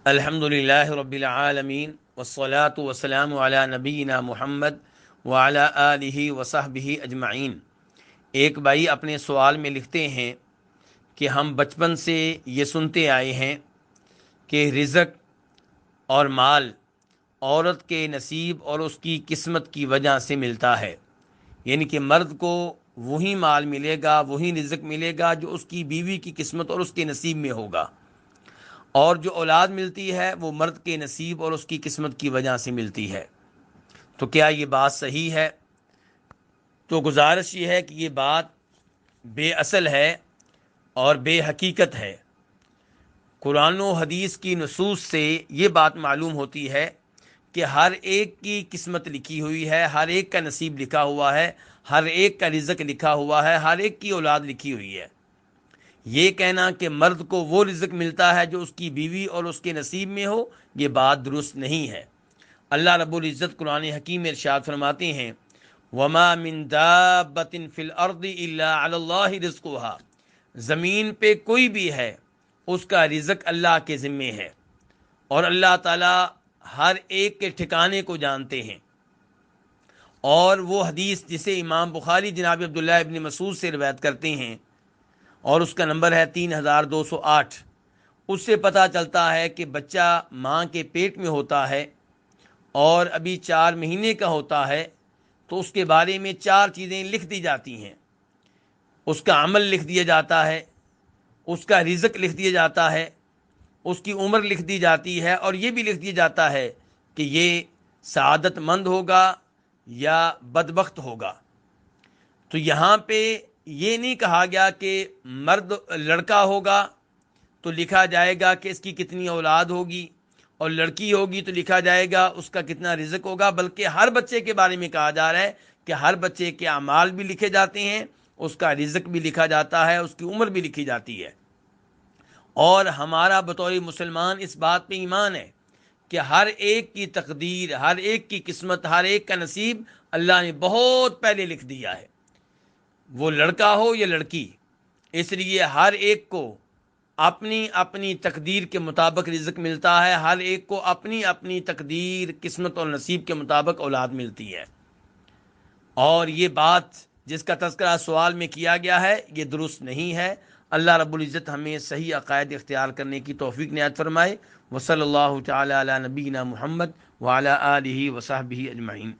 الحمدللہ رب العالمین والصلاة والسلام علی نبینا محمد وعلی آلہ وصحبہ اجمعین۔ ایک بھائی اپنے سوال میں لکھتے ہیں کہ ہم بچپن سے یہ سنتے آئے ہیں کہ رزق اور مال عورت کے نصیب اور اس کی قسمت کی وجہ سے ملتا ہے، یعنی کہ مرد کو وہی مال ملے گا، وہی رزق ملے گا جو اس کی بیوی کی قسمت اور اس کے نصیب میں ہوگا، اور جو اولاد ملتی ہے وہ مرد کے نصیب اور اس کی قسمت کی وجہ سے ملتی ہے۔ تو کیا یہ بات صحیح ہے؟ تو گزارش یہ ہے کہ یہ بات بے اصل ہے اور بے حقیقت ہے۔ قرآن و حدیث کی نصوص سے یہ بات معلوم ہوتی ہے کہ ہر ایک کی قسمت لکھی ہوئی ہے، ہر ایک کا نصیب لکھا ہوا ہے، ہر ایک کا رزق لکھا ہوا ہے، ہر ایک کی اولاد لکھی ہوئی ہے۔ یہ کہنا کہ مرد کو وہ رزق ملتا ہے جو اس کی بیوی اور اس کے نصیب میں ہو، یہ بات درست نہیں ہے۔ اللہ رب العزت قرآن حکیم میں ارشاد فرماتے ہیں وَمَا مِن دَابَّةٍ فِي الْأَرْضِ إِلَّا عَلَى اللَّهِ رِزْقُهَا، زمین پہ کوئی بھی ہے اس کا رزق اللہ کے ذمے ہے، اور اللہ تعالیٰ ہر ایک کے ٹھکانے کو جانتے ہیں۔ اور وہ حدیث جسے امام بخاری جناب عبداللہ ابن مسعود سے روایت کرتے ہیں اور اس کا نمبر ہے 3208، اس سے پتہ چلتا ہے کہ بچہ ماں کے پیٹ میں ہوتا ہے اور ابھی 4 مہینے کا ہوتا ہے تو اس کے بارے میں 4 چیزیں لکھ دی جاتی ہیں۔ اس کا عمل لکھ دیا جاتا ہے، اس کا رزق لکھ دیا جاتا ہے، اس کی عمر لکھ دی جاتی ہے، اور یہ بھی لکھ دیا جاتا ہے کہ یہ سعادت مند ہوگا یا بدبخت ہوگا۔ تو یہاں پہ یہ نہیں کہا گیا کہ مرد لڑکا ہوگا تو لکھا جائے گا کہ اس کی کتنی اولاد ہوگی، اور لڑکی ہوگی تو لکھا جائے گا اس کا کتنا رزق ہوگا، بلکہ ہر بچے کے بارے میں کہا جا رہا ہے کہ ہر بچے کے اعمال بھی لکھے جاتے ہیں، اس کا رزق بھی لکھا جاتا ہے، اس کی عمر بھی لکھی جاتی ہے۔ اور ہمارا بطور مسلمان اس بات پہ ایمان ہے کہ ہر ایک کی تقدیر، ہر ایک کی قسمت، ہر ایک کا نصیب اللہ نے بہت پہلے لکھ دیا ہے، وہ لڑکا ہو یا لڑکی۔ اس لیے ہر ایک کو اپنی اپنی تقدیر کے مطابق رزق ملتا ہے، ہر ایک کو اپنی اپنی تقدیر، قسمت اور نصیب کے مطابق اولاد ملتی ہے۔ اور یہ بات جس کا تذکرہ سوال میں کیا گیا ہے یہ درست نہیں ہے۔ اللہ رب العزت ہمیں صحیح عقائد اختیار کرنے کی توفیق عنایت فرمائے۔ وصلی اللہ تعالی علی نبینا محمد وعلی آلہ وصحبہ اجمعین۔